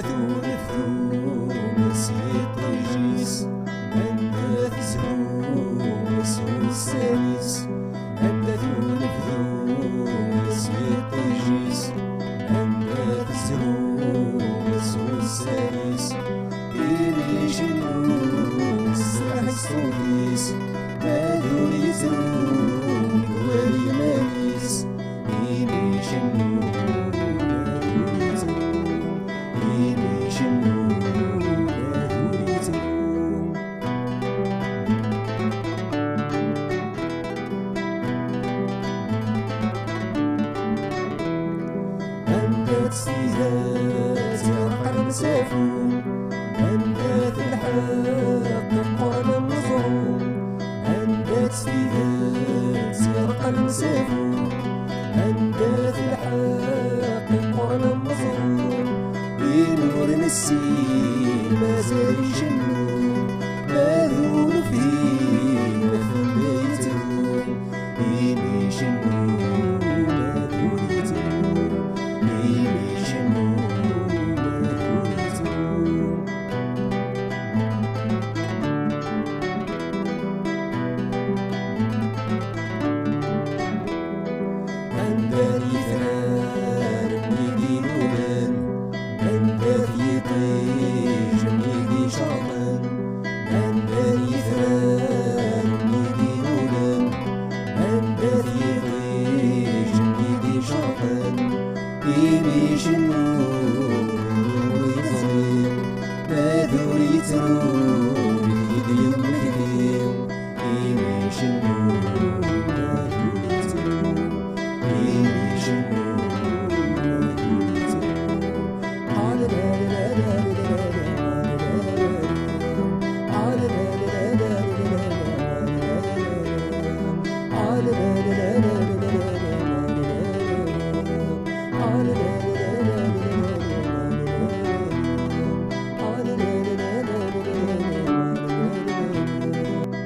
ثون ثون سيط يجيس عند تزهون سون السادس عند ثون ثون سيط يجيس عند تزهون سون السادس إلي شنون السلاح السوديس ماذون يزرون كوالي مانيس إلي شنون سيهات يرقى مسافون عندات الحق قرن مظلوم عندات سيهات يرقى مسافون عندات الحق قرن مظلوم ينور نسيم ما زال يجنون ماذون فيه مثل بيتون يمي شنون ماذون يتون يمي شنون ماذون يتون عندني ثنان يدينون عندك يطيش ميدي شاطن عندك يثران ميدي نولن عندك يطيش ميدي شاطن يميش النور ويظلم ماذور يترون يدي مكديم يميش النور ماذور يترون يميش النور la la la la